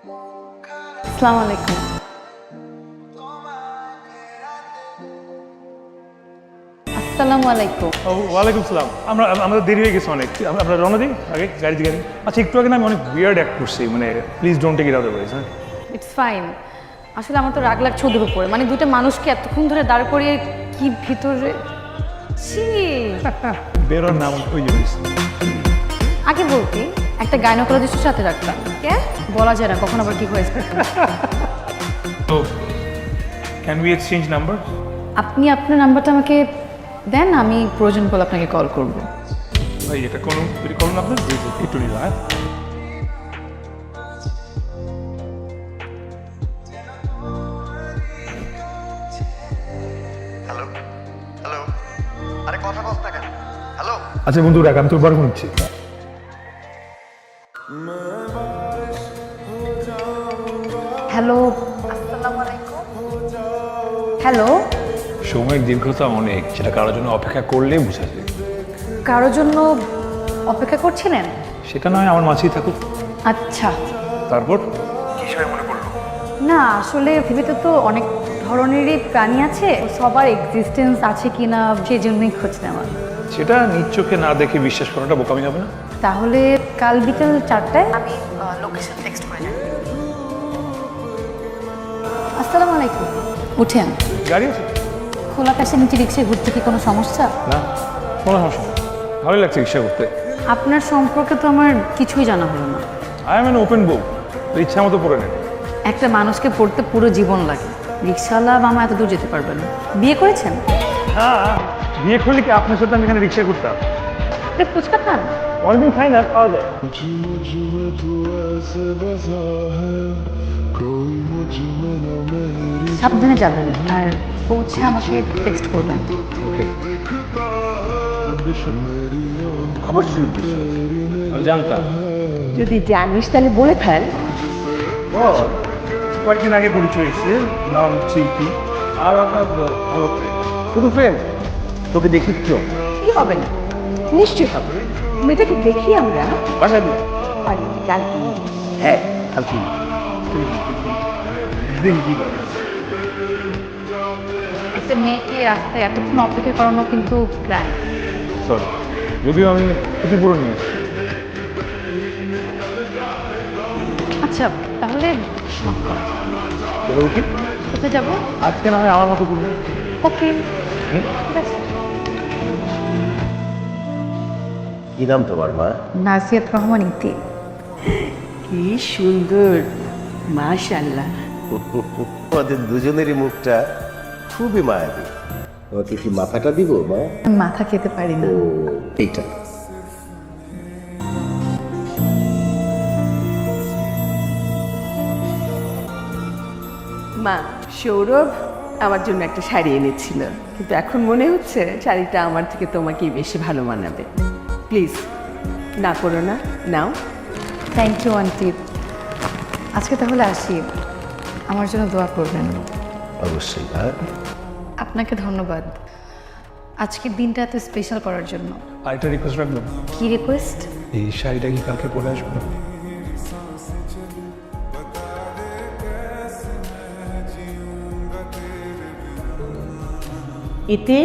আসসালামু আলাইকুম। আসসালামু আলাইকুম। ওয়ালাইকুম সালাম। আমাদের দেরি হয়ে গেছে অনেক। আমরা রওনা দিই আগে গাড়ি গাড়ি। আচ্ছা, একটু আগে না আমি অনেক উইয়ার্ড অ্যাক্ট করছি, মানে please don't take it otherwise. হ্যাঁ, ইটস ফাইন। আসলে আমার তো রাগ লাগছে ওদের উপরে, মানে দুইটা মানুষকে এতক্ষণ ধরে দাঁড় করিয়ে কি ভিতরে ছি। বেরোর নাম ওই জিনিস। আগে বলতি একটা গাইনোকোলজিস্টের সাথে রাখতাম। কে বলা যায় না কখন আবার কি হয়েছে। তো ক্যান উই এক্সচেঞ্জ নাম্বার? আপনি আপনার নাম্বারটা আমাকে দেন, আমি প্রয়োজন পড়লে আপনাকে কল করব। ভাই এটা করুন আপনার একটু নিল। হ্যাঁ, হ্যালো হ্যালো, আরে কথা কস না কেন? হ্যালো, আচ্ছা বন্ধু রাখ, আমি তোর বার নিচ্ছি। হ্যালো, আসসালামু আলাইকুম। হ্যালো, সময়ের দীর্ঘতা অনেক, সেটা কারোর জন্য অপেক্ষা করলেই বোঝা যায়। কারোর জন্য অপেক্ষা করছিলেন? সেটা নয় আমার মাঝেই থাকুক। আচ্ছা। তারপর না আসলে পৃথিবীতে তো অনেক ধরনেরই প্রাণী আছে, সবার এক্সিস্টেন্স আছে কিনা সেই জন্যই খোঁজ নেওয়া। সেটা নিজ চোখে না দেখে বিশ্বাস করাটা বোকামি হবে না? তাহলে কাল বিকেল 4টায় আমি লোকেশন টেক্সট করে জানাবো। আসসালামু আলাইকুম। উঠেন। গাড়ি আছে? খোলা কাছে নিচে রিক্সায় ঘুরতে কি কোনো সমস্যা? না, কোনো সমস্যা নেই, ভালোই লাগছে রিক্সা করতে। আপনার সম্পর্কে তো আমার কিছুই জানা হলো না। I am an open book, ইচ্ছা মতো পড়ে নেন। একটা মানুষকে পড়তে পুরো জীবন লাগে, রিক্সাওয়ালা মামা এত দূর যেতে পারবে না। বিয়ে করেছেন? হ্যাঁ, বিয়ে করলে কি আপনার সাথে আমি এখানে রিক্সা করতাম? এটা ফুচকা খান? অনেকদিন খাই না, খাওয়া যায়। সাবধানে যাবেন, আর পৌঁছে আমাকে টেক্সট করবেন। ওকে, অবশ্যই আমি জানতাম। যদি জানিস তাহলে বলে ফেল। ও, কয়েকদিন আগে পরিচয় এসেছে, নাম শিল্পী। আর আপনার ভালো friend। শুধু ফ্রেন্ড? তোকে দেখিস তো কি হবে না, নিশ্চয়ই হবে। মেয়েটাকে দেখি আমরা। বাসা দিই। আর কালকে হ্যাঁ, কালকে দেখি কি করে। একটা মেয়েকে রাস্তায় এতক্ষণ অপেক্ষা করানো কিন্তু ক্রাইম। সরি, যদিও আমি ক্ষতিপূরণ নিয়ে এসেছি। আচ্ছা তাহলে মাফ করো। বলবো কি, কোথায় যাবো? আজকে না হয় আমার মতো করবো। ওকে, ঠিক আছে। কি নাম তোমার মা? নাজিয়াত রহমান ইতি। কি সুন্দর, মাশাআল্লাহ। আমাদের দুজনেরই মুখটা খুবই মায়াবী। তোমাকে কি মাথাটা দিব মা? আমি মাথা খেতে পারি না। এইটা মা, সৌরভ আমার জন্য একটা শাড়ি এনেছিল, কিন্তু এখন মনে হচ্ছে শাড়িটা আমার থেকে তোমাকেই বেশি ভালো মানাবে। প্লিজ না করো না, নাও। Thank you aunty. আজকে তাহলে আসি, আমার জন্য দোয়া করবেন। অবশ্যই। আপনাকে ধন্যবাদ আজকের দিনটা এত স্পেশাল করার জন্য। আরেকটা রিকোয়েস্ট রাখবেন, কি রিকোয়েস্ট? এই শাড়িটা কি কালকে পরে আসবো? এতে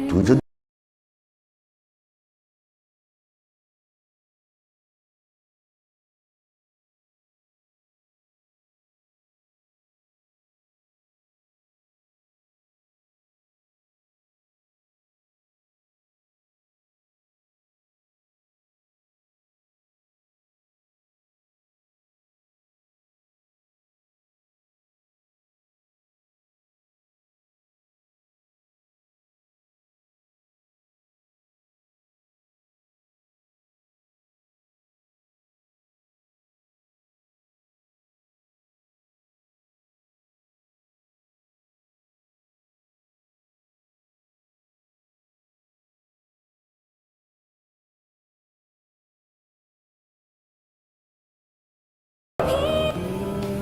তুই যদি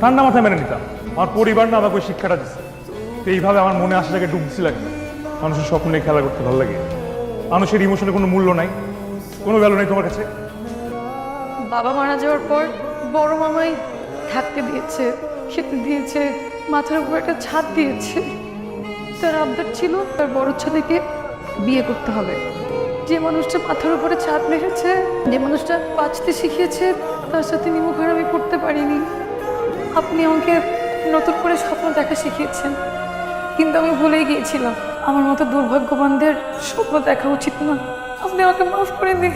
ঠান্ডা মাথায় মেনে নিতাম। আমার পরিবার না আমাকে ওই শিক্ষাটা দিচ্ছে। তো এইভাবে আমার মনে আসা জায়গায় ডুব দিচ্ছি লাগে না। মানুষের স্বপ্ন নিয়ে খেলা করতে ভালো লাগে। মানুষের ইমোশনের কোনো মূল্য নাই, কোনো ভ্যালু নেই তোমার কাছে। বাবা মারা যাওয়ার পর বড় মামাই থাকতে দিয়েছে, খেতে দিয়েছে, মাথার উপর একটা ছাদ দিয়েছে। তার আবদার ছিল তার বড় ছেলেকে বিয়ে করতে হবে। যে মানুষটা মাথার উপরে ছাদ রেখেছে, যে মানুষটা বাঁচতে শিখিয়েছে, তার সাথে নিমুখার আমি করতে পারিনি। আপনি আমাকে নতুন করে স্বপ্ন দেখা শিখিয়েছেন, কিন্তু আমি ভুলেই গিয়েছিলাম। আমার মতো দুর্ভাগ্যবানদের স্বপ্ন দেখা উচিত না। আপনি আমাকে মাফ করে দিন।